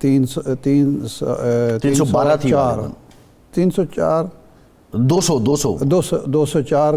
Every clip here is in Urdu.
312 204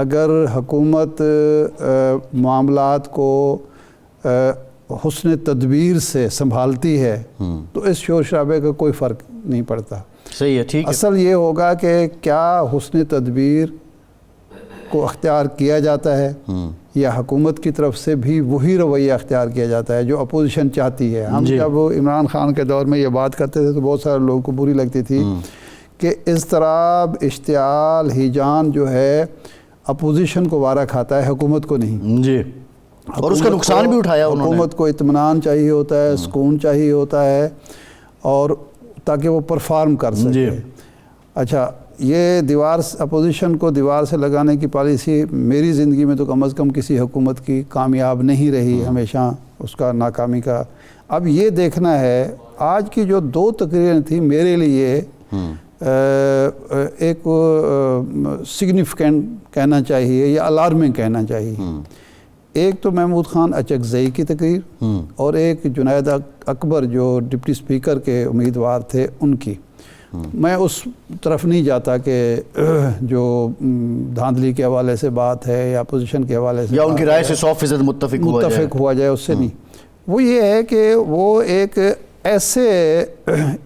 اگر حکومت معاملات کو حسن تدبیر سے سنبھالتی ہے تو اس شور شرابے کا کوئی فرق نہیں پڑتا. صحیح ہے, ٹھیک ہے. اصل یہ ہوگا کہ کیا حسن تدبیر کو اختیار کیا جاتا ہے یا حکومت کی طرف سے بھی وہی رویہ اختیار کیا جاتا ہے جو اپوزیشن چاہتی ہے. ہم جب عمران خان کے دور میں یہ بات کرتے تھے تو بہت سارے لوگوں کو بری لگتی تھی کہ اضطراب, اشتعال, ہیجان جو ہے اپوزیشن کو وارہ کھاتا ہے, حکومت کو نہیں. جی, اور اس کا نقصان بھی اٹھایا انہوں نے. حکومت کو اطمینان چاہیے ہوتا ہے, سکون چاہیے ہوتا ہے, اور تاکہ وہ پرفارم کر سکے. اچھا, یہ دیوار, اپوزیشن کو دیوار سے لگانے کی پالیسی میری زندگی میں تو کم از کم کسی حکومت کی کامیاب نہیں رہی, ہمیشہ اس کا ناکامی کا. اب یہ دیکھنا ہے, آج کی جو 2 تقریریں تھیں میرے لیے ایک سگنیفیکنٹ کہنا چاہیے یا الارمنگ کہنا چاہیے. ایک تو محمود خان اچکزئی کی تقریر اور ایک جنید اکبر جو ڈپٹی اسپیکر کے امیدوار تھے ان کی. میں اس طرف نہیں جاتا کہ جو دھاندلی کے حوالے سے بات ہے یا اپوزیشن کے حوالے سے یا ان کی رائے سے 100% متفق ہوا جائے, اس سے نہیں. وہ یہ ہے کہ وہ ایک ایسے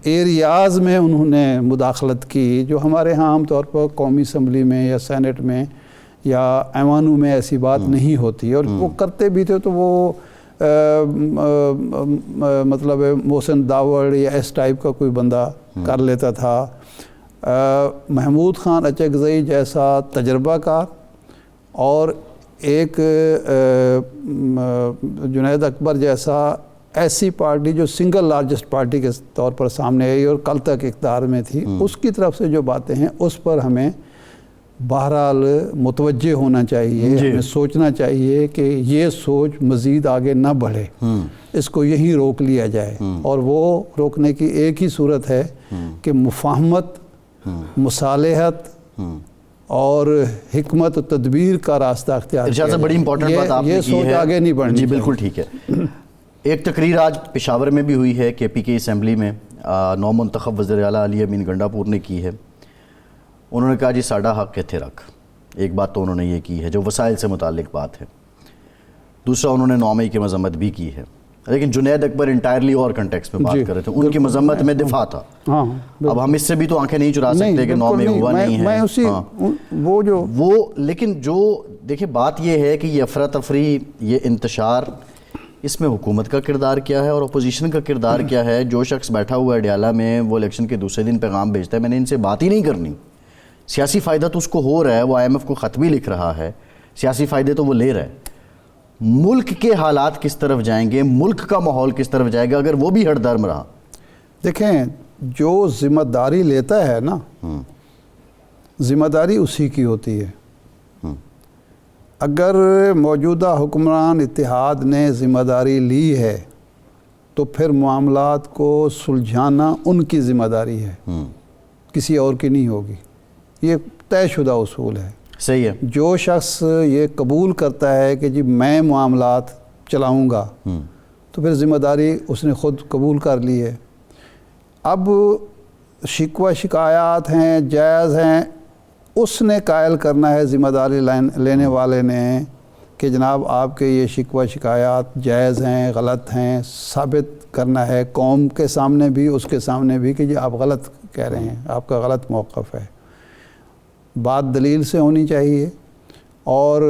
ایریاز میں انہوں نے مداخلت کی جو ہمارے ہاں عام طور پر قومی اسمبلی میں یا سینٹ میں یا ایوانوں میں ایسی بات نہیں ہوتی, اور وہ کرتے بھی تھے تو وہ مطلب محسن داوڑ یا اس ٹائپ کا کوئی بندہ کر لیتا تھا. محمود خان اچکزئی جیسا تجربہ کار اور ایک جنید اکبر جیسا ایسی پارٹی جو سنگل لارجسٹ پارٹی کے طور پر سامنے آئی اور کل تک اقتدار میں تھی, اس کی طرف سے جو باتیں ہیں اس پر ہمیں بہرحال متوجہ ہونا چاہیے. ہمیں سوچنا چاہیے کہ یہ سوچ مزید آگے نہ بڑھے, اس کو یہیں روک لیا جائے, اور وہ روکنے کی ایک ہی صورت ہے کہ مفاہمت, مصالحت اور حکمت و تدبیر کا راستہ اختیار کیا جائے. بڑی امپورٹنٹ بات آپ نے کی ہے, یہ سوچ آگے نہیں بڑھنی. جی بالکل ٹھیک ہے. ایک تقریر آج پشاور میں بھی ہوئی ہے, کے پی کے اسمبلی میں نو منتخب وزیر اعلیٰ علی امین گنڈاپور نے کی ہے. انہوں نے کہا جی ساڈا حق کتھے رکھ. ایک بات تو انہوں نے یہ کی ہے جو وسائل سے متعلق بات ہے. دوسرا انہوں نے 9 مئی کی مذمت بھی کی ہے, لیکن جنید اکبر انٹائرلی اور کنٹیکسٹ میں بات کر رہے تھے, ان کی مذمت میں دفاع تھا. اب ہم اس سے بھی تو آنکھیں نہیں چرا سکتے کہ 9 مئی ہوا نہیں ہے وہ, لیکن جو دیکھیں بات یہ ہے کہ یہ افراتفری, یہ انتشار, اس میں حکومت کا کردار کیا ہے اور اپوزیشن کا کردار کیا ہے. جو شخص بیٹھا ہوا ہے اڈیالہ میں وہ الیکشن کے دوسرے دن پیغام بھیجتا ہے میں نے ان سے بات ہی نہیں کرنی. سیاسی فائدہ تو اس کو ہو رہا ہے, وہ IMF کو خط بھی لکھ رہا ہے, سیاسی فائدے تو وہ لے رہا ہے. ملک کے حالات کس طرف جائیں گے, ملک کا ماحول کس طرف جائے گا اگر وہ بھی ہٹ درم رہا. دیکھیں, جو ذمہ داری لیتا ہے نا, ذمہ داری اسی کی ہوتی ہے. اگر موجودہ حکمران اتحاد نے ذمہ داری لی ہے تو پھر معاملات کو سلجھانا ان کی ذمہ داری ہے, کسی اور کی نہیں ہوگی. یہ طے شدہ اصول ہے. صحیح ہے. جو شخص یہ قبول کرتا ہے کہ جی میں معاملات چلاؤں گا تو پھر ذمہ داری اس نے خود قبول کر لی ہے. اب شکوہ شکایات ہیں, جائز ہیں, اس نے قائل کرنا ہے ذمہ داری لینے والے نے کہ جناب آپ کے یہ شکوہ شکایات جائز ہیں, غلط ہیں, ثابت کرنا ہے قوم کے سامنے بھی, اس کے سامنے بھی کہ جی آپ غلط کہہ رہے ہیں, آپ کا غلط موقف ہے. بات دلیل سے ہونی چاہیے, اور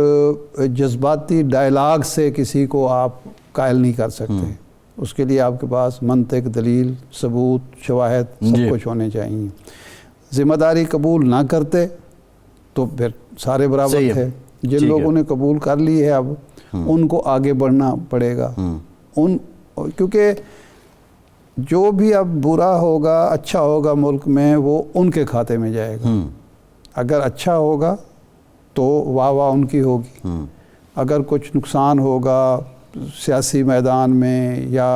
جذباتی ڈائلاگ سے کسی کو آپ قائل نہیں کر سکتے. اس کے لیے آپ کے پاس منطق, دلیل, ثبوت, شواہد سب کچھ ہونے چاہیے. ذمہ داری قبول نہ کرتے تو پھر سارے برابر تھے. جن لوگوں نے قبول کر لی ہے اب ان کو آگے بڑھنا پڑے گا. کیونکہ جو بھی اب برا ہوگا, اچھا ہوگا ملک میں, وہ ان کے کھاتے میں جائے گا. اگر اچھا ہوگا تو واہ واہ ان کی ہوگی, اگر کچھ نقصان ہوگا سیاسی میدان میں یا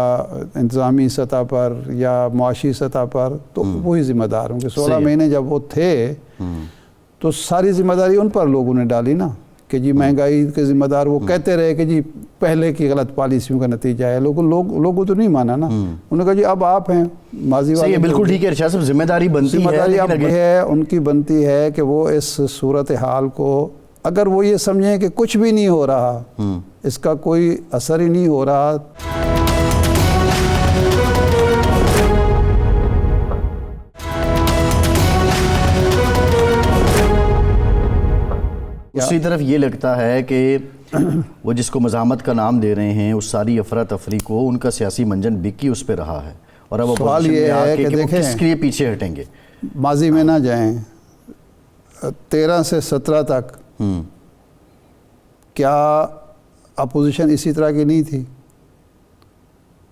انتظامی سطح پر یا معاشی سطح پر تو وہی ذمہ دار ہوں گے. 16 مہینے جب وہ تھے تو ساری ذمہ داری ان پر لوگوں نے ڈالی نا کہ جی مہنگائی کے ذمہ دار وہ کہتے رہے کہ جی پہلے کی غلط پالیسیوں کا نتیجہ ہے. لوگوں تو نہیں مانا نا, انہوں نے کہا جی اب آپ ہیں ماضی والے. بالکل ٹھیک ہے ارشاد صاحب, ذمہ داری بنتی ہے, ان کی بنتی ہے کہ وہ اس صورتحال کو اگر وہ یہ سمجھیں کہ کچھ بھی نہیں ہو رہا، اس کا کوئی اثر ہی نہیں ہو رہا، دوسری طرف یہ لگتا ہے کہ وہ جس کو مزاحمت کا نام دے رہے ہیں اس ساری افراتفری کو ان کا سیاسی منجن بکی اس پہ رہا ہے، اور اب سوال یہ ہے کہ وہ کس کے لیے پیچھے ہٹیں گے؟ ماضی میں نہ جائیں، 13 سے 17 تک کیا اپوزیشن اسی طرح کی نہیں تھی؟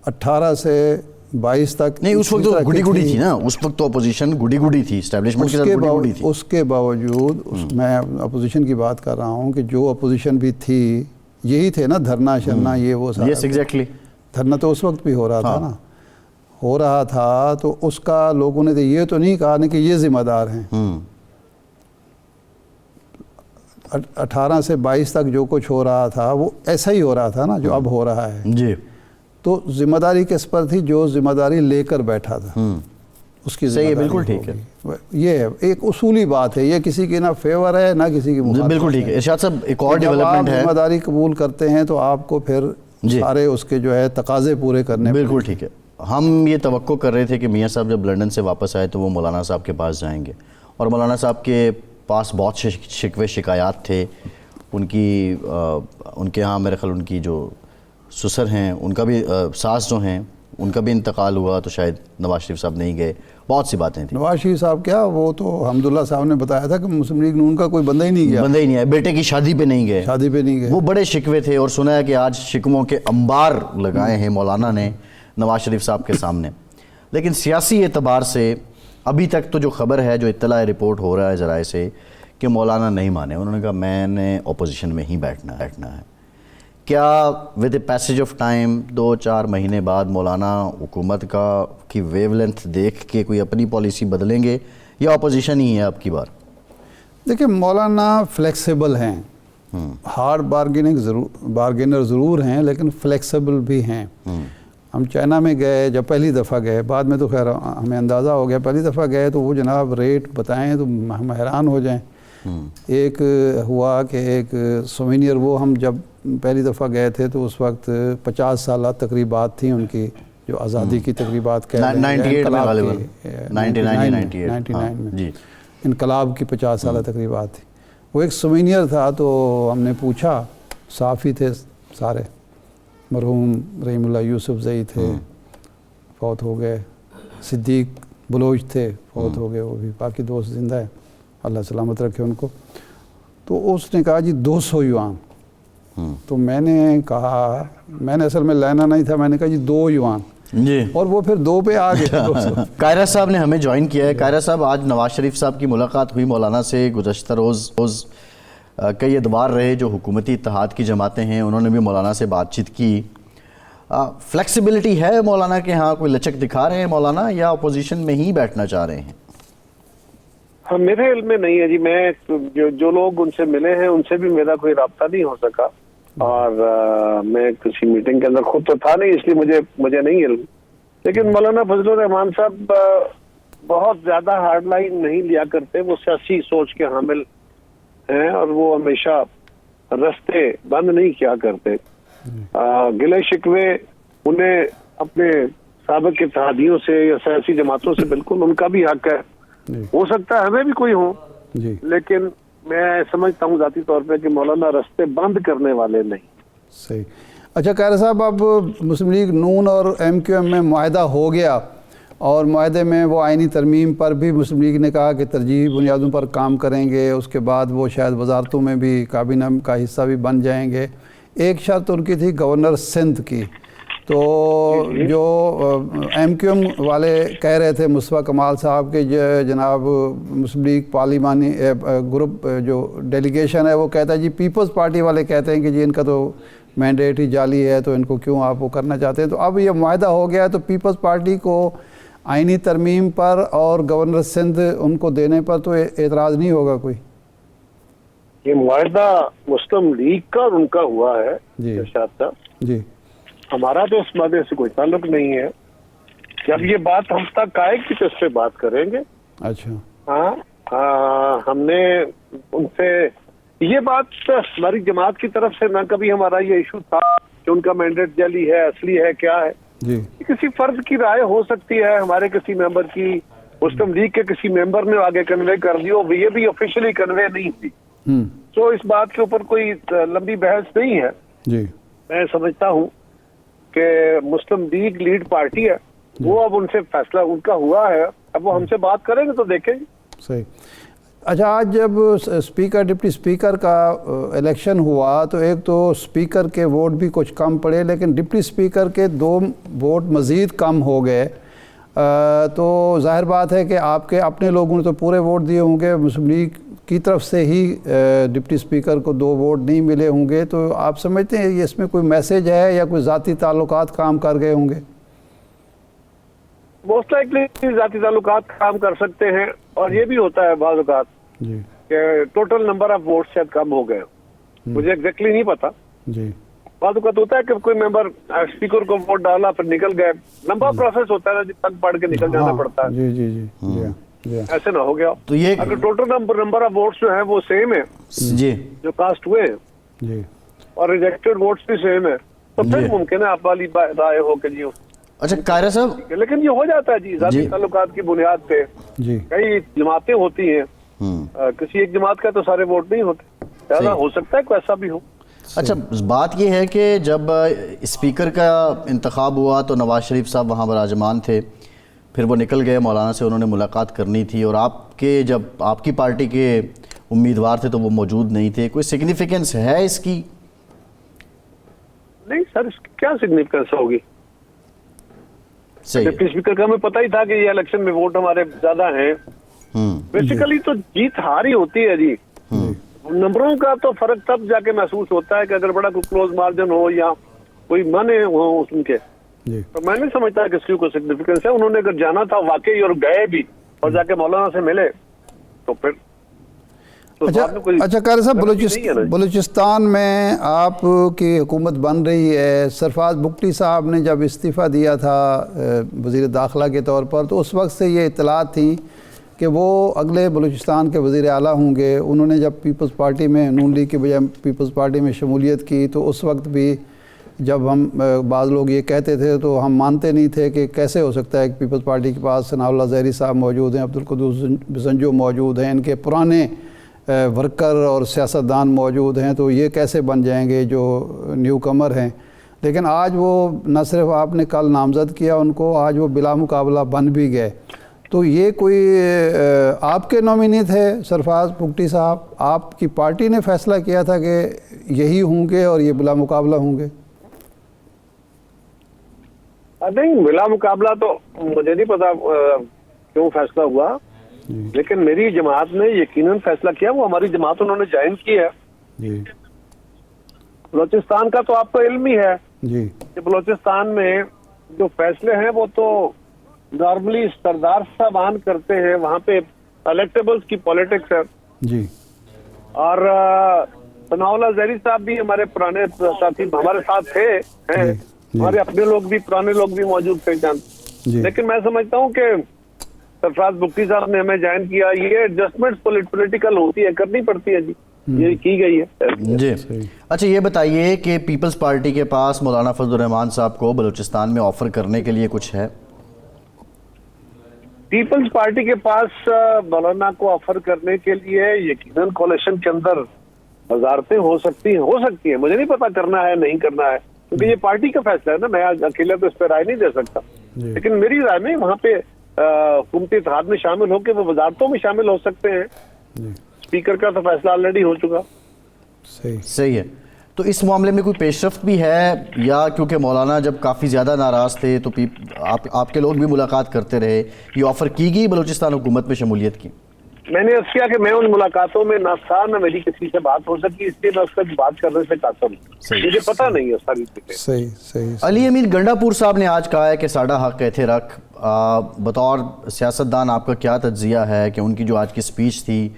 18 سے 22 تک نہیں، اس وقت تو گڈی گڈی تھی نا، اس وقت تو اپوزیشن گڈی گڈی تھی، اسٹیبلشمنٹ کے ساتھ گڈی گڈی تھی۔ اس کے باوجود میں اپوزیشن کی بات کر رہا ہوں کہ جو اپوزیشن بھی تھی یہی تھے نا، دھرنا شرنا یہ وہ سارا۔ یس ایگزیکٹلی، دھرنا تو اس وقت بھی ہو رہا تھا نا، ہو رہا تھا، تو اس کا لوگوں نے یہ تو نہیں کہا نا کہ یہ ذمہ دار ہیں۔ 18 سے 22 تک جو کچھ ہو رہا تھا وہ ایسا ہی ہو رہا تھا نا جو اب ہو رہا ہے جی۔ تو ذمہ داری کس پر تھی؟ جو ذمہ داری لے کر بیٹھا تھا اس کی ذمہ داری۔ بالکل ٹھیک ہے، یہ ایک اصولی بات ہے، یہ کسی کی نہ فیور ہے نہ کسی کی مخالفت۔ بالکل ٹھیک ہے ارشاد صاحب، ایک اور جب آپ ڈیولپمنٹ ہے، ذمہ داری قبول کرتے ہیں تو آپ کو پھر سارے اس کے جو ہے تقاضے پورے کرنے۔ بالکل ٹھیک ہے۔ ہم یہ توقع کر رہے تھے کہ میاں صاحب جب لنڈن سے واپس آئے تو وہ مولانا صاحب کے پاس جائیں گے، اور مولانا صاحب کے پاس بہت سے شکوے شکایات تھے، ان کے ہاں میرے خیال ان کی جو سسر ہیں ان کا بھی، ساس جو ہیں ان کا بھی انتقال ہوا، تو شاید نواز شریف صاحب نہیں گئے، بہت سی باتیں تھیں۔ نواز شریف صاحب کیا، وہ تو حمداللہ صاحب نے بتایا تھا کہ مسلم لیگ نون کا کوئی بندہ ہی نہیں گیا، بیٹے کی شادی پہ نہیں گئے، شادی پہ نہیں گئے، وہ بڑے شکوے تھے، اور سنا ہے کہ آج شکووں کے انبار لگائے ہیں مولانا نے نواز شریف صاحب کے سامنے۔ لیکن سیاسی اعتبار سے ابھی تک تو جو خبر ہے، جو اطلاع رپورٹ ہو رہا ہے ذرائع سے، کہ مولانا نہیں مانے، انہوں نے کہا میں نے اپوزیشن میں ہی بیٹھنا ہے۔ کیا with a passage of time 2-4 مہینے بعد مولانا حکومت کی ویو لینتھ دیکھ کے کوئی اپنی پالیسی بدلیں گے، یا اپوزیشن ہی ہے اب کی بار؟ دیکھیں مولانا فلیکسیبل ہیں، ہارڈ بارگینر ضرور ہیں لیکن فلیکسیبل بھی ہیں۔ ہم چائنا میں گئے جب پہلی دفعہ گئے، بعد میں تو خیر ہمیں اندازہ ہو گیا، پہلی دفعہ گئے تو وہ جناب ریٹ بتائیں تو ہم حیران ہو جائیں۔ ایک ہوا کہ ایک سووینئر، وہ ہم جب پہلی دفعہ گئے تھے تو اس وقت 50 سالہ تقریبات تھیں ان کی، جو آزادی کی تقریبات کہہ رہے ہیں، 99 میں انقلاب کی 50 سالہ تقریبات تھی۔ وہ ایک سووینئر تھا، تو ہم نے پوچھا، صحافی تھے سارے، مرحوم رحیم اللہ یوسف زئی تھے، فوت ہو گئے، صدیق بلوچ تھے، فوت ہو گئے، وہ بھی، باقی دوست زندہ ہے، اللہ سلامت رکھے ان کو۔ تو اس نے کہا جی 200 یوان۔ تو میں نے کہا، میں نے اصل میں لینا نہیں تھا، میں نے کہا جی 2 یوان جی، اور وہ پھر 2 پہ آ گئے۔ قاہرہ صاحب نے ہمیں جوائن کیا ہے۔ قاہرہ صاحب، آج نواز شریف صاحب کی ملاقات ہوئی مولانا سے، گزشتہ روز کئی ادوار رہے جو حکومتی اتحاد کی جماعتیں ہیں، انہوں نے بھی مولانا سے بات چیت کی۔ فلیکسیبلٹی ہے مولانا کے ہاں، کوئی لچک دکھا رہے ہیں مولانا، یا اپوزیشن میں ہی بیٹھنا چاہ رہے ہیں؟ ہاں، میرے علم میں نہیں ہے جی، میں جو لوگ ان سے ملے ہیں ان سے بھی میرا کوئی رابطہ نہیں ہو سکا، اور میں کسی میٹنگ کے اندر خود تو تھا نہیں، اس لیے مجھے نہیں علم۔ لیکن مولانا فضل الرحمان صاحب بہت زیادہ ہارڈ لائن نہیں لیا کرتے، وہ سیاسی سوچ کے حامل ہیں، اور وہ ہمیشہ رستے بند نہیں کیا کرتے۔ گلے شکوے انہیں اپنے سابق اتحادیوں سے یا سیاسی جماعتوں سے بالکل ان کا بھی حق ہے، ہو سکتا ہے ہمیں بھی کوئی ہوں، لیکن میں سمجھتا ہوں ذاتی طور پہ کہ مولانا رستے بند کرنے والے نہیں۔ صحیح۔ اچھا قاہرہ صاحب، اب مسلم لیگ نون اور MQM میں معاہدہ ہو گیا، اور معاہدے میں وہ آئینی ترمیم پر بھی مسلم لیگ نے کہا کہ ترجیحی بنیادوں پر کام کریں گے، اس کے بعد وہ شاید وزارتوں میں بھی کابینہ کا حصہ بھی بن جائیں گے۔ ایک شرط ان کی تھی گورنر سندھ کی، تو جو MQM والے کہہ رہے تھے، مصطفیٰ کمال صاحب کے جناب مسلم لیگ پارلیمانی گروپ جو ڈیلیگیشن ہے وہ کہتا ہے جی، پیپلز پارٹی والے کہتے ہیں کہ جی ان کا تو مینڈیٹ ہی جعلی ہے، تو ان کو کیوں آپ وہ کرنا چاہتے ہیں۔ تو اب یہ معاہدہ ہو گیا ہے، تو پیپلز پارٹی کو آئینی ترمیم پر اور گورنر سندھ ان کو دینے پر تو اعتراض نہیں ہوگا کوئی؟ یہ معاہدہ مسلم لیگ کا اور ان کا ہوا ہے جی ارشاد صاحب، جی، ہمارا تو اس معاہدے سے کوئی تعلق نہیں ہے۔ جب یہ بات ہم تک آئے گی تو اس پہ بات کریں گے۔ اچھا، ہاں، ہم نے ان سے یہ بات ہماری جماعت کی طرف سے نہ کبھی ہمارا یہ ایشو تھا کہ ان کا مینڈیٹ جعلی ہے، اصلی ہے، کیا ہے. جی کسی فرد کی رائے ہو سکتی ہے، ہمارے کسی ممبر کی، مسلم لیگ کے کسی ممبر نے آگے کنوے کر دی، یہ بھی آفیشلی کنوے نہیں تھی. تو اس بات کے اوپر کوئی لمبی بحث نہیں ہے. جی میں سمجھتا ہوں کہ مسلم لیگ لیڈ پارٹی ہے، وہ اب ان سے فیصلہ ان کا ہوا ہے، اب وہ ہم سے بات کریں گے تو دیکھیں گے. صحیح. اچھا، آج جب اسپیکر ڈپٹی اسپیکر کا الیکشن ہوا تو ایک تو اسپیکر کے ووٹ بھی کچھ کم پڑے، لیکن ڈپٹی اسپیکر کے 2 ووٹ مزید کم ہو گئے. تو ظاہر بات ہے کہ آپ کے اپنے لوگوں نے تو پورے ووٹ دیے ہوں گے، مسلم لیگ کی طرف سے ہی ڈپٹی اسپیکر کو 2 ووٹ نہیں ملے ہوں گے. تو آپ سمجھتے ہیں یہ اس میں کوئی میسیج ہے یا کوئی ذاتی تعلقات کام کر گئے ہوں گے؟ موسٹ لائکلی ذاتی تعلقات کام کر سکتے ہیں، اور یہ بھی ہوتا ہے بعض اوقات جی کہ ٹوٹل نمبر آف ووٹ شاید کم ہو گئے. مجھے ایگزیکٹلی نہیں پتا. جی بعض اوقات ہوتا ہے کہ کوئی ممبر اسپیکر کو ووٹ ڈالا پھر نکل گئے، لمبا پروسیس ہوتا ہے، جب تک پڑھ کے نکل جانا پڑتا ہے. جی جی جی جی جی ایسے نہ ہو گیا. تو یہ اگر ٹوٹل نمبر آف ووٹس جو ہیں وہ سیم ہے جی جو کاسٹ ہوئے ہیں، جی اور ریجیکٹڈ ووٹس بھی سیم ہے، تو پھر ممکن ہے آپ والی رائے ہو کہ جی. اچھا قاہرہ صاحب، لیکن یہ ہو جاتا ہے جی ذاتی تعلقات کی بنیاد پہ. جی کئی جماعتیں ہوتی ہیں، کسی ایک جماعت کا تو سارے ووٹ نہیں ہوتے، زیادہ ہو سکتا ہے کوئی ایسا بھی ہو. اچھا بات یہ ہے کہ جب اسپیکر کا انتخاب ہوا تو نواز شریف صاحب وہاں براجمان تھے، پھر وہ نکل گئے، مولانا سے انہوں نے ملاقات کرنی تھی، اور آپ کے جب آپ کی پارٹی کے امیدوار تھے تو وہ موجود نہیں تھے. کوئی سگنیفیکنس ہے اس کی؟ نہیں سر، اس کی کیا سگنیفیکنس ہوگی؟ صحیح. ڈپٹی اسپیکر کا ہمیں پتہ ہی تھا کہ یہ الیکشن میں ووٹ ہمارے زیادہ ہیں. بیسیکلی تو جیت ہار ہی ہوتی ہے جی. نمبروں کا تو فرق تب جا کے محسوس ہوتا ہے کہ اگر بڑا کوئی کلوز مارجن ہو یا کوئی مانے ہو ان کے. تو میں نہیں سمجھتا کہ اس کی کوئی سگنیفیکنس ہے. انہوں نے اگر جانا تھا واقعی اور گئے بھی اور جا کے مولانا سے ملے تو پھر اچھا قاری صاحب، بلوچستان میں آپ کی حکومت بن رہی ہے. سرفراز بگٹی صاحب نے جب استعفیٰ دیا تھا وزیر داخلہ کے طور پر تو اس وقت سے یہ اطلاعات تھیں کہ وہ اگلے بلوچستان کے وزیر اعلیٰ ہوں گے. انہوں نے جب پیپلز پارٹی میں، نون لیگ کے بجائے پیپلز پارٹی میں شمولیت کی تو اس وقت بھی جب ہم بعض لوگ یہ کہتے تھے تو ہم مانتے نہیں تھے کہ کیسے ہو سکتا ہے کہ پیپلز پارٹی کے پاس ثناء اللہ زہری صاحب موجود ہیں، عبدالقدوس بسنجو موجود ہیں، ان کے پرانے ورکر اور سیاستدان موجود ہیں، تو یہ کیسے بن جائیں گے جو نیو کمر ہیں. لیکن آج وہ نہ صرف آپ نے کل نامزد کیا ان کو، آج وہ بلا مقابلہ بن بھی گئے. تو یہ کوئی آپ کے نومینی تھے سرفراز بگٹی صاحب؟ آپ کی پارٹی نے فیصلہ کیا تھا کہ یہی ہوں گے اور یہ بلا مقابلہ ہوں گے؟ نہیں، بلا مقابلہ تو مجھے نہیں پتا کیوں فیصلہ ہوا، لیکن میری جماعت نے یقیناً فیصلہ کیا. وہ ہماری جماعت انہوں نے جوائن کی ہے. جی بلوچستان کا تو آپ کو علم ہی ہے جی کہ بلوچستان میں جو فیصلے ہیں وہ تو نارملی سردار صاحبان کرتے ہیں. وہاں پہ الیکٹیبلز کی پولیٹکس ہے. جی اور ثناء اللہ زہری صاحب بھی ہمارے پرانے ساتھی ہمارے ساتھ تھے ہیں. ہمارے اپنے لوگ بھی، پرانے لوگ بھی موجود تھے چند. لیکن میں سمجھتا ہوں کہ سرفراز بگٹی صاحب نے ہمیں جوائن کیا. یہ ایڈجسٹمنٹ پولیٹیکل ہوتی ہے، کرنی پڑتی ہے جی، یہ کی گئی ہے. جی اچھا یہ بتائیے کہ پیپلز پارٹی کے پاس مولانا فضل الرحمان صاحب کو بلوچستان میں آفر کرنے کے لیے کچھ ہے؟ پیپلز پارٹی کے پاس مولانا کو آفر کرنے کے لیے یقیناً کولیشن کے اندر وزارتیں ہو سکتی ہیں. مجھے نہیں پتا کرنا ہے نہیں کرنا ہے، کیونکہ یہ پارٹی کا فیصلہ ہے نا. میں اکیلے تو اس پہ رائے نہیں دے سکتا. لیکن میری رائے میں وہاں پہ حکومتی اتحاد میں شامل ہو کے وہ وزارتوں میں شامل ہو سکتے ہیں. اسپیکر کا تو فیصلہ آلریڈی ہو چکا. صحیح ہے. تو اس معاملے میں کوئی پیش رفت بھی ہے، یا کیونکہ مولانا جب کافی زیادہ ناراض تھے تو آپ کے لوگ بھی ملاقات کرتے رہے، یہ آفر کی گئی بلوچستان حکومت میں شمولیت کی؟ میں نے عرض کیا کہ میں ان ملاقاتوں میں نہ تھا، نہ میری کسی سے بات ہو سکی، اس لیے میں اس سے بات کرنے سے قاصر ہوں. مجھے پتہ نہیں ہے ساری چیزیں. صحیح. علی امین گنڈا پور صاحب نے آج کہا ہے کہ ساڈا حق ایتھے رکھ. بطور سیاستدان آپ کا کیا تجزیہ ہے کہ ان کی جو آج کی سپیچ تھی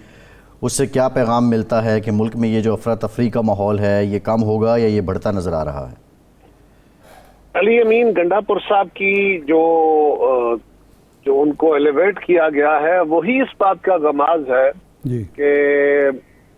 اس سے کیا پیغام ملتا ہے کہ ملک میں یہ جو افراتفری کا ماحول ہے یہ کم ہوگا یا یہ بڑھتا نظر آ رہا ہے؟ علی امین گنڈا پور صاحب کی جو ان کو ایلیویٹ کیا گیا ہے وہی اس بات کا غماز ہے کہ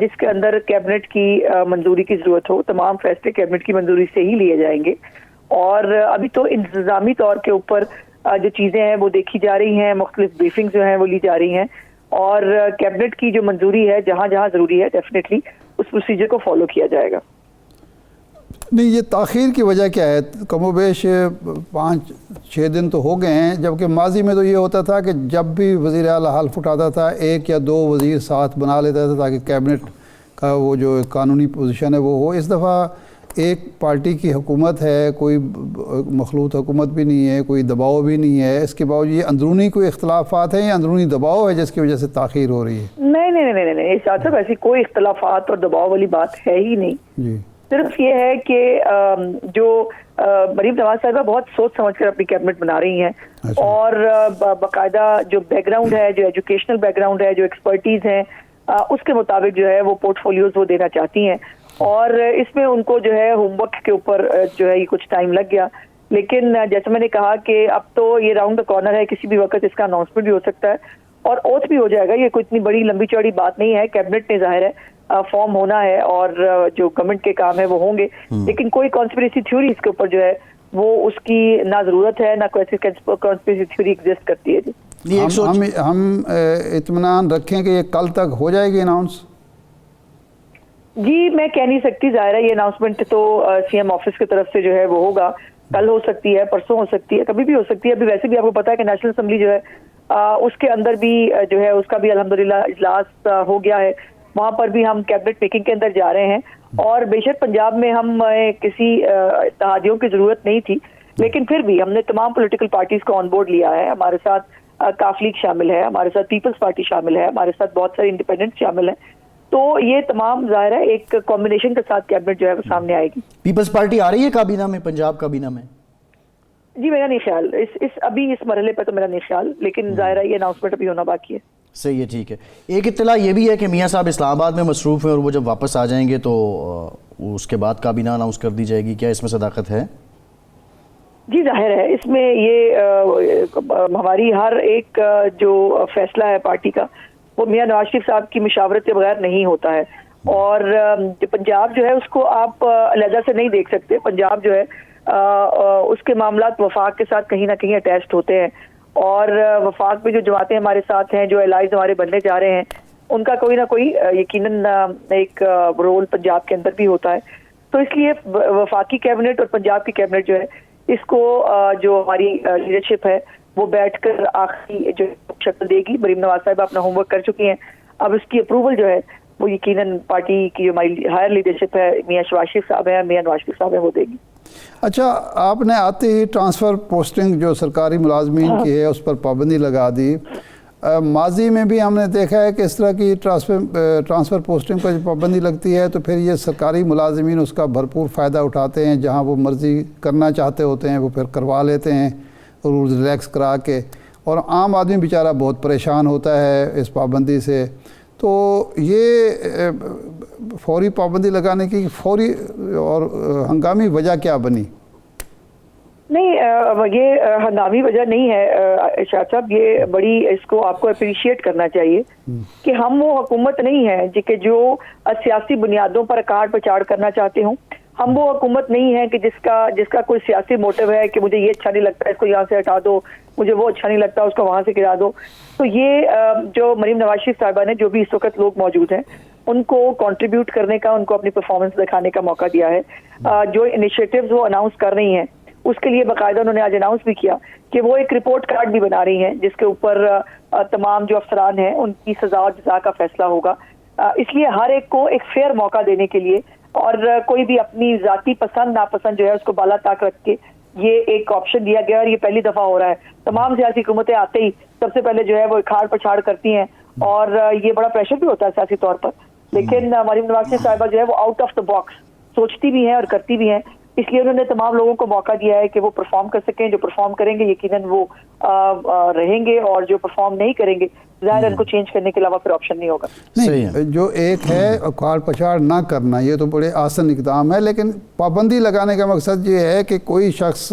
جس کے اندر کیبنٹ کی منظوری کی ضرورت ہو. تمام فیصلے کیبنٹ کی منظوری سے ہی لیے جائیں گے. اور ابھی تو انتظامی طور کے اوپر جو چیزیں ہیں وہ دیکھی جا رہی ہیں, مختلف بریفنگ جو ہیں وہ لی جا رہی ہیں, اور کیبنٹ کی جو منظوری ہے جہاں جہاں ضروری ہے ڈیفینیٹلی اس پروسیجر کو فالو کیا جائے گا. نہیں, یہ تاخیر کی وجہ کیا ہے؟ کم و بیش 5-6 دن تو ہو گئے ہیں, جبکہ ماضی میں تو یہ ہوتا تھا کہ جب بھی وزیر اعلیٰ حلف اٹھاتا تھا 1 یا 2 وزیر ساتھ بنا لیتا تھا تاکہ کیبنٹ کا وہ جو قانونی پوزیشن ہے وہ ہو. اس دفعہ ایک پارٹی کی حکومت ہے, کوئی مخلوط حکومت بھی نہیں ہے, کوئی دباؤ بھی نہیں ہے. اس کے باوجود یہ اندرونی کوئی اختلافات ہیں یا اندرونی دباؤ ہے جس کی وجہ سے تاخیر ہو رہی ہے؟ نہیں ارشاد صاحب, ایسی کوئی اختلافات اور دباؤ والی بات ہے ہی نہیں. جی, صرف یہ ہے کہ جو مریم نواز صاحبہ بہت سوچ سمجھ کر اپنی کیبنٹ بنا رہی ہیں, اور باقاعدہ جو بیک گراؤنڈ ہے, جو ایجوکیشنل بیک گراؤنڈ ہے, جو ایکسپرٹیز ہیں, اس کے مطابق جو ہے وہ پورٹ فولیوز وہ دینا چاہتی ہیں. اور اس میں ان کو جو ہے ہوم ورک کے اوپر جو ہے یہ کچھ ٹائم لگ گیا. لیکن جیسے میں نے کہا کہ اب تو یہ راؤنڈ دا کارنر ہے, کسی بھی وقت اس کا اناؤنسمنٹ بھی ہو سکتا ہے اور اوتھ بھی ہو جائے گا. یہ کوئی اتنی بڑی لمبی چوڑی بات نہیں ہے. کیبنٹ نے ظاہر ہے فارم ہونا ہے اور جو گورنمنٹ کے کام ہے وہ ہوں گے, لیکن کوئی کانسپریسی تھیوری اس کے اوپر جو ہے وہ اس کی نہ ضرورت ہے, نہ کوئی کانسپریسی تھیوری ایگزسٹ کرتی ہے. جی, ہم اطمینان رکھیں کہ یہ کل تک ہو جائے گی اناؤنس؟ جی, میں کہہ نہیں سکتی. ظاہر ہے یہ اناؤنسمنٹ تو سی ایم آفس کی طرف سے جو ہے وہ ہوگا. کل ہو سکتی ہے, پرسوں ہو سکتی ہے, کبھی بھی ہو سکتی ہے. ابھی ویسے بھی آپ کو پتا ہے کہ نیشنل اسمبلی جو ہے اس کے اندر بھی جو ہے اس کا بھی الحمدللہ اجلاس ہو گیا ہے. وہاں پر بھی ہم کیبنٹ میکنگ کے اندر جا رہے ہیں, اور بے شک پنجاب میں ہم کسی اتحادیوں کی ضرورت نہیں تھی, لیکن پھر بھی ہم نے تمام پولیٹیکل پارٹیز کو آن بورڈ لیا ہے. ہمارے ساتھ کاف لیگ شامل ہے, ہمارے ساتھ پیپلز پارٹی شامل ہے, ہمارے ساتھ بہت سارے انڈیپینڈنٹ شامل ہیں. تو یہ تمام ظاہر ہے ایک کمبینیشن کے ساتھ کیبنٹ جو ہے وہ سامنے آئے گی. پیپلز پارٹی آ رہی ہے کابینہ میں, پنجاب کابینہ میں؟ جی, میرا نہیں خیال ابھی اس مرحلے پہ تو میرا نہیں خیال, لیکن ظاہر ہے یہ اناؤنسمنٹ ابھی ہونا باقی ہے. صحیح ہے, ٹھیک ہے. ایک اطلاع یہ بھی ہے کہ میاں صاحب اسلام آباد میں مصروف ہیں اور وہ جب واپس آ جائیں گے تو اس کے بعد کابینہ اناؤنس کر دی جائے گی. کیا اس میں صداقت ہے؟ جی, ظاہر ہے اس میں یہ ہماری ہر ایک جو فیصلہ ہے پارٹی کا وہ میاں نواز شریف صاحب کی مشاورت کے بغیر نہیں ہوتا ہے. اور پنجاب جو ہے اس کو آپ علیحدہ سے نہیں دیکھ سکتے. پنجاب جو ہے اس کے معاملات وفاق کے ساتھ کہیں نہ کہیں اٹیچڈ ہوتے ہیں, اور وفاق میں جو جماعتیں ہمارے ساتھ ہیں, جو الائز ہمارے بننے جا رہے ہیں, ان کا کوئی نہ کوئی یقیناً ایک رول پنجاب کے اندر بھی ہوتا ہے. تو اس لیے وفاقی کیبنٹ اور پنجاب کی کیبنٹ جو ہے اس کو جو ہماری لیڈرشپ ہے وہ بیٹھ کر آخری جو شکل دے گی. مریم نواز صاحبہ اپنا ہوم ورک کر چکی ہیں, اب اس کی اپروول جو ہے وہ یقیناً پارٹی کی جو ہماری ہائر لیڈرشپ ہے, میاں شہباز شریف صاحب ہیں, میاں نواز شریف صاحب ہیں, وہ دے گی. اچھا, آپ نے آتے ہی ٹرانسفر پوسٹنگ جو سرکاری ملازمین کی ہے اس پر پابندی لگا دی. ماضی میں بھی ہم نے دیکھا ہے کہ اس طرح کی ٹرانسفر پوسٹنگ پر پابندی لگتی ہے تو پھر یہ سرکاری ملازمین اس کا بھرپور فائدہ اٹھاتے ہیں, جہاں وہ مرضی کرنا چاہتے ہوتے ہیں وہ پھر کروا لیتے ہیں رولز ریلیکس کرا کے, اور عام آدمی بیچارہ بہت پریشان ہوتا ہے اس پابندی سے. تو یہ فوری پابندی لگانے کی فوری اور ہنگامی وجہ کیا بنی؟ نہیں, یہ ہنگامی وجہ نہیں ہے ارشاد صاحب. یہ بڑی اس کو آپ کو اپریشیٹ کرنا چاہیے کہ ہم وہ حکومت نہیں ہے کہ جو سیاسی بنیادوں پر اکاڑ پچاڑ کرنا چاہتے ہوں. ہم وہ حکومت نہیں ہے کہ جس کا کوئی سیاسی موٹو ہے کہ مجھے یہ اچھا نہیں لگتا اس کو یہاں سے ہٹا دو, مجھے وہ اچھا نہیں لگتا اس کو وہاں سے گرا دو. تو یہ جو مریم نواز شریف صاحبہ نے, جو بھی اس وقت لوگ موجود ہیں, ان کو کنٹریبیوٹ کرنے کا, ان کو اپنی پرفارمنس دکھانے کا موقع دیا ہے. جو انیشیٹیوز وہ اناؤنس کر رہی ہیں اس کے لیے باقاعدہ انہوں نے آج اناؤنس بھی کیا کہ وہ ایک رپورٹ کارڈ بھی بنا رہی ہیں جس کے اوپر تمام جو افسران ہیں ان کی سزا اور جزا کا فیصلہ ہوگا. اس لیے ہر ایک کو ایک فیئر موقع دینے کے لیے, اور کوئی بھی اپنی ذاتی پسند ناپسند جو ہے اس کو بالا طاق رکھ کے یہ ایک آپشن دیا گیا, اور یہ پہلی دفعہ ہو رہا ہے. تمام سیاسی حکومتیں آتے ہی سب سے پہلے جو ہے وہ اکھاڑ پچھاڑ کرتی ہیں, اور یہ بڑا پریشر بھی ہوتا ہے سیاسی طور پر. لیکن مریم نواز شریف صاحبہ جو ہے وہ آؤٹ آف دا باکس سوچتی بھی ہیں اور کرتی بھی ہیں. اس لیے انہوں نے تمام لوگوں کو موقع دیا ہے کہ وہ پرفارم کر سکیں. جو پرفارم کریں گے یقیناً وہ رہیں گے, اور جو پرفارم نہیں کریں گے ظاہر ان کو چینج کرنے کے علاوہ پھر آپشن نہیں ہوگا. نہیں, جو ایک ہے اکھاڑ پچھاڑ نہ کرنا, یہ تو بڑے آسان اقدام ہے, لیکن پابندی لگانے کا مقصد یہ ہے کہ کوئی شخص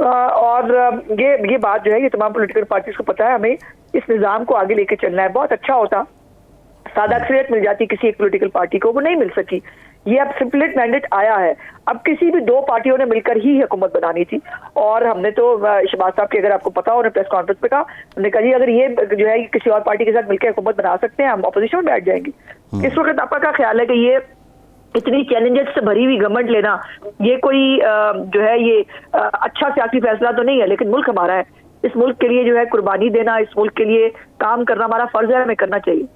اور یہ بات جو ہے یہ تمام پولیٹیکل پارٹیز کو پتا ہے، ہمیں اس نظام کو آگے لے کے چلنا ہے. بہت اچھا ہوتا سادہ اکثریت مل جاتی کسی ایک پولیٹیکل پارٹی کو، وہ نہیں مل سکی. یہ اب سمپلٹ مینڈیٹ آیا ہے. اب کسی بھی دو پارٹیوں نے مل کر ہی حکومت بنانی تھی، اور ہم نے تو شہباز صاحب کے اگر آپ کو پتا ہو پریس کانفرنس پہ کہا، ہم نے کہا جی اگر یہ جو ہے کسی اور پارٹی کے ساتھ مل کے حکومت بنا سکتے ہیں ہم اپوزیشن میں بیٹھ جائیں گے. اس وقت آپ کا کیا خیال ہے کہ یہ اتنی چیلنجز سے بھری ہوئی گورنمنٹ لینا یہ کوئی جو ہے یہ اچھا سیاسی فیصلہ تو نہیں ہے، لیکن ملک ہمارا ہے، اس ملک کے لیے جو ہے قربانی دینا، اس ملک کے لیے کام کرنا ہمارا فرض ہے، ہمیں کرنا چاہیے.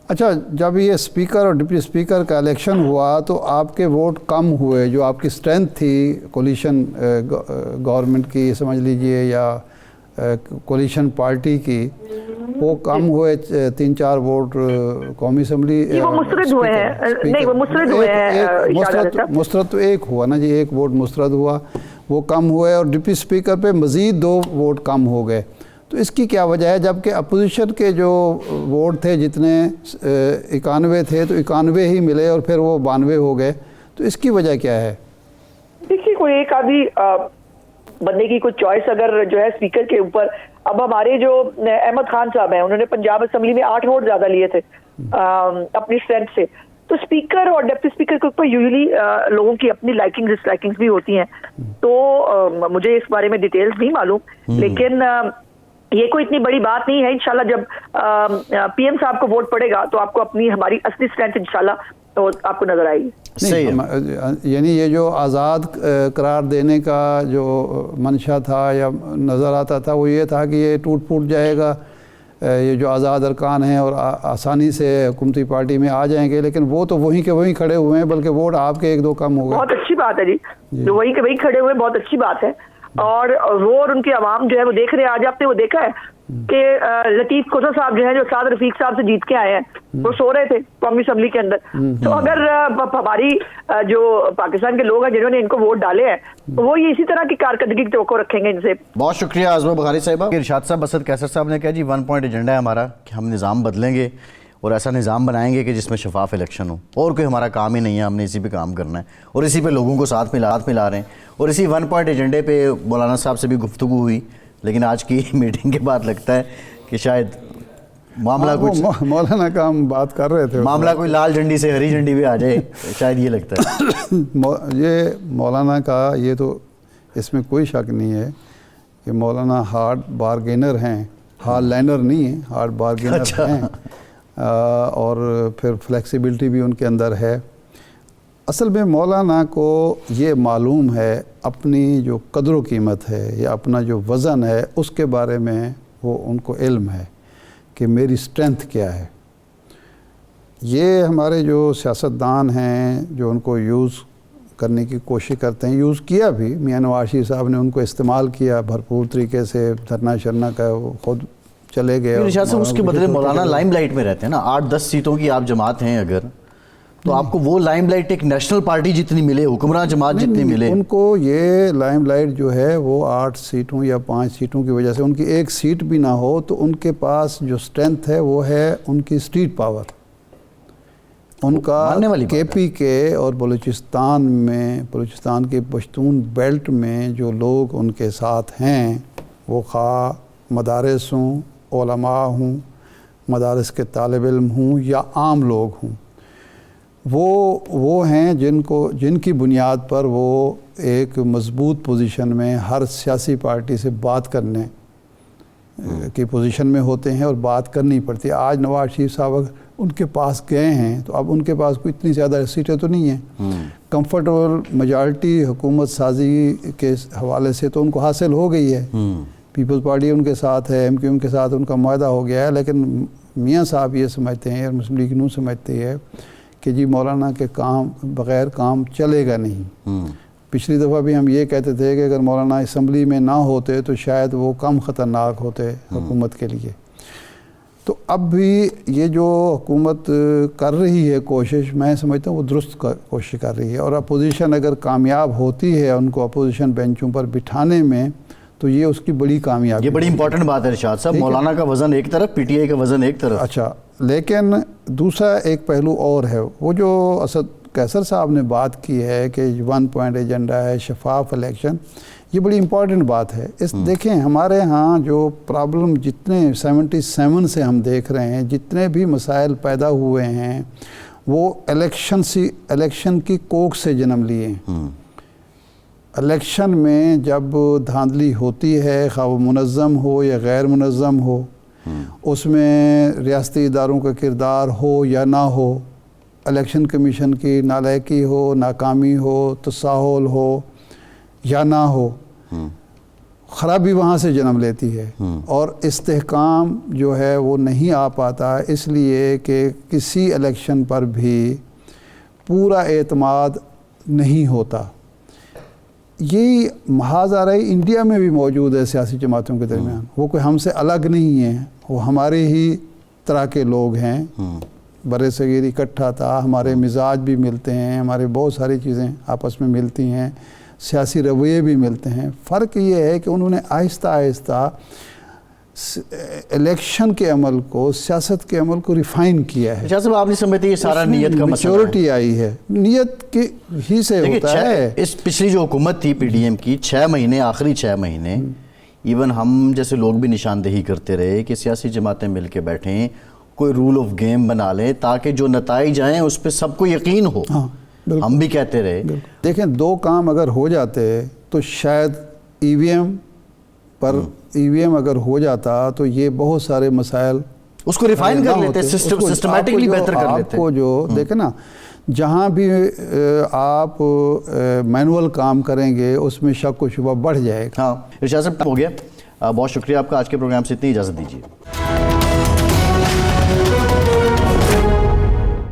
اچھا، جب یہ اسپیکر اور ڈپٹی اسپیکر کا الیکشن ہوا تو آپ کے ووٹ کم ہوئے، جو آپ کی اسٹرینتھ تھی کولیشن گورنمنٹ کی سمجھ لیجئے یا کولیشن پارٹی کی، وہ کم ہوئے 3-4 ووٹ قومی اسمبلی. وہ مسترد ہوئے ہیں. نہیں، وہ مسترد ہوئے ہیں. مسترد تو ایک ہوا نا جی، ایک ووٹ مسترد ہوا، وہ کم ہوئے، اور ڈپٹی اسپیکر پہ مزید 2 ووٹ کم ہو گئے. تو اس کی کیا وجہ ہے؟ جبکہ اپوزیشن کے جو ووٹ تھے جتنے 91 تھے تو 91 ہی ملے اور پھر وہ 92 ہو گئے. تو اس کی وجہ کیا ہے؟ دیکھیے، کوئی ایک آدھی بندے کی کوئی چوائس اگر جو ہے اسپیکر کے اوپر. اب ہمارے جو احمد خان صاحب ہیں انہوں نے پنجاب اسمبلی میں 8 ووٹ زیادہ لیے تھے اپنی اسٹرینتھ سے. تو اسپیکر اور ڈپٹی اسپیکر کے اوپر یوزلی لوگوں کی اپنی لائکنگ ڈس لائکنگز بھی ہوتی ہیں. تو مجھے اس بارے میں ڈیٹیلز نہیں معلوم، لیکن یہ کوئی اتنی بڑی بات نہیں ہے. انشاءاللہ جب پی ایم صاحب کو ووٹ پڑے گا تو آپ کو اپنی ہماری اصلی اسٹرینتھ انشاءاللہ تو آپ کو نظر آئے گی. یعنی یہ جو آزاد قرار دینے کا جو منشا تھا یا نظر آتا تھا وہ یہ تھا کہ یہ ٹوٹ پھوٹ جائے گا، یہ جو آزاد ارکان ہیں اور آسانی سے حکومتی پارٹی میں آ جائیں گے، لیکن وہ تو وہیں کے وہیں کھڑے ہوئے ہیں، بلکہ ووٹ آپ کے 1-2 کم ہو گئے. بہت اچھی بات ہے جی، جو وہیں کے وہیں کھڑے ہوئے بہت اچھی بات ہے. اور وہ اور ان کی عوام جو ہے وہ دیکھ رہے ہیں. آج آپ نے وہ دیکھا ہے کہ لطیف کوسا صاحب جو ہیں جو سعد رفیق صاحب سے جیت کے آئے ہیں، وہ سو رہے تھے قومی اسمبلی کے اندر. تو اگر ہماری جو پاکستان کے لوگ ہیں جنہوں نے ان کو ووٹ ڈالے ہیں وہ یہ اسی طرح کی کارکردگی کی توقع رکھیں گے ان سے. بہت شکریہ عظمہ بخاری صاحبہ. ارشاد صاحب، اسد قیصر صاحب نے کہا جی 1 پوائنٹ ایجنڈا ہے ہمارا کہ ہم نظام بدلیں گے اور ایسا نظام بنائیں گے کہ جس میں شفاف الیکشن ہو، اور کوئی ہمارا کام ہی نہیں ہے، ہم نے اسی پہ کام کرنا ہے اور اسی پہ لوگوں کو ساتھ ملا رہے ہیں. اور اسی 1 پوائنٹ ایجنڈے پہ مولانا صاحب سے بھی گفتگو ہوئی، لیکن آج کی میٹنگ کے بعد لگتا ہے کہ شاید معاملہ کچھ مولانا کا ہم بات کر رہے تھے، معاملہ کوئی لال جھنڈی سے ہری جھنڈی پہ آ جائے، شاید یہ لگتا ہے. یہ مولانا کا یہ تو اس میں کوئی شک نہیں ہے کہ مولانا ہارڈ بارگینر ہیں، ہارڈ لینر نہیں ہیں، ہارڈ بارگینر ہیں. اور پھر فلیکسیبلٹی بھی ان کے اندر ہے. اصل میں مولانا کو یہ معلوم ہے اپنی جو قدر و قیمت ہے یا اپنا جو وزن ہے اس کے بارے میں وہ ان کو علم ہے کہ میری اسٹرینتھ کیا ہے. یہ ہمارے جو سیاستدان ہیں جو ان کو یوز کرنے کی کوشش کرتے ہیں، یوز کیا بھی، میاں نواز شریف صاحب نے ان کو استعمال کیا بھرپور طریقے سے، دھرنا شرنا کا وہ خود چلے گئے. اس کے بدلے مولانا لائم لائٹ میں رہتے ہیں نا. 8-10 سیٹوں کی آپ جماعت ہیں اگر، تو آپ کو وہ لائم لائٹ ایک نیشنل پارٹی جتنی ملے، حکمراں جماعت جتنی ملے، ان کو یہ لائم لائٹ جو ہے وہ 8 سیٹوں یا 5 سیٹوں کی وجہ سے، ان کی ایک سیٹ بھی نہ ہو تو ان کے پاس جو اسٹرینتھ ہے وہ ہے ان کی اسٹریٹ پاور. ان کا کے پی کے اور بلوچستان میں، بلوچستان کے پشتون بیلٹ میں جو لوگ ان کے ساتھ ہیں، وہ خواہ مدارس ہوں، علماء ہوں، مدارس کے طالب علم ہوں یا عام لوگ ہوں، وہ ہیں جن کی بنیاد پر وہ ایک مضبوط پوزیشن میں ہر سیاسی پارٹی سے بات کرنے کی پوزیشن میں ہوتے ہیں اور بات کرنی پڑتی ہے. آج نواز شریف صاحب ان کے پاس گئے ہیں تو اب ان کے پاس کوئی اتنی زیادہ سیٹیں تو نہیں ہیں. کمفرٹیبل میجارٹی حکومت سازی کے حوالے سے تو ان کو حاصل ہو گئی ہے. پیپلز پارٹی ان کے ساتھ ہے، MQM کے ساتھ ان کا معاہدہ ہو گیا ہے. لیکن میاں صاحب یہ سمجھتے ہیں اور مسلم لیگ نون سمجھتے ہے کہ جی مولانا کے بغیر کام چلے گا نہیں. پچھلی دفعہ بھی ہم یہ کہتے تھے کہ اگر مولانا اسمبلی میں نہ ہوتے تو شاید وہ کم خطرناک ہوتے حکومت کے لیے. تو اب بھی یہ جو حکومت کر رہی ہے کوشش، میں سمجھتا ہوں وہ درست کوشش کر رہی ہے. اور اپوزیشن اگر کامیاب ہوتی ہے ان کو اپوزیشن بینچوں پر بٹھانے میں تو یہ اس کی بڑی کامیابی. یہ بڑی امپورٹنٹ بات ہے ارشاد صاحب. مولانا کا وزن ایک طرف، پی ٹی آئی کا وزن ایک طرف. اچھا، لیکن دوسرا ایک پہلو اور ہے. وہ جو اسد قیصر صاحب نے بات کی ہے کہ 1 پوائنٹ ایجنڈا ہے، شفاف الیکشن، یہ بڑی امپورٹنٹ بات ہے. دیکھیں ہمارے ہاں جو پرابلم جتنے 77 سے ہم دیکھ رہے ہیں، جتنے بھی مسائل پیدا ہوئے ہیں وہ الیکشن کی کوکھ سے جنم لیے ہیں. الیکشن میں جب دھاندلی ہوتی ہے، خواہ وہ منظم ہو یا غیر منظم ہو، اس میں ریاستی اداروں کا کردار ہو یا نہ ہو، الیکشن کمیشن کی نالائقی ہو، ناکامی ہو، تساہل ہو یا نہ ہو، خرابی وہاں سے جنم لیتی ہے. اور استحکام جو ہے وہ نہیں آ پاتا، اس لیے کہ کسی الیکشن پر بھی پورا اعتماد نہیں ہوتا. یہی محاذ آ رہی انڈیا میں بھی موجود ہے سیاسی جماعتوں کے درمیان. وہ کوئی ہم سے الگ نہیں ہیں، وہ ہمارے ہی طرح کے لوگ ہیں. برِ صغیر اکٹھا تھا، ہمارے مزاج بھی ملتے ہیں، ہمارے بہت ساری چیزیں آپس میں ملتی ہیں، سیاسی رویے بھی ملتے ہیں. فرق یہ ہے کہ انہوں نے آہستہ آہستہ الیکشن کے عمل کو، سیاست کے عمل کو ریفائن کیا ہے. شاہ صاحب آپ نہیں سمجھتے یہ سارا نیت کا مسئلہ ہے؟ میچورٹی آئی ہے، نیت کی ہی سے ہوتا ہے. اس پچھلی جو حکومت تھی پی ڈی ایم کی، 6 مہینے، آخری 6 مہینے ایون ہم جیسے لوگ بھی نشاندہی کرتے رہے کہ سیاسی جماعتیں مل کے بیٹھیں، کوئی رول آف گیم بنا لیں تاکہ جو نتائج آئیں اس پہ سب کو یقین ہو. ہم بھی کہتے رہے. دیکھیں 2 کام اگر ہو جاتے تو شاید ای وی ایم اگر ہو جاتا تو یہ بہت سارے مسائل اس کو ریفائن کر لیتے، سسٹمیٹکلی بہتر کر لیتے. آپ کو جو دیکھیں نا، جہاں بھی آپ مینول کام کریں گے اس میں شک و شبہ بڑھ جائے گا. ہاں ارشاد صاحب ہو گیا. بہت شکریہ آپ کا. آج کے پروگرام سے اتنی اجازت دیجیے.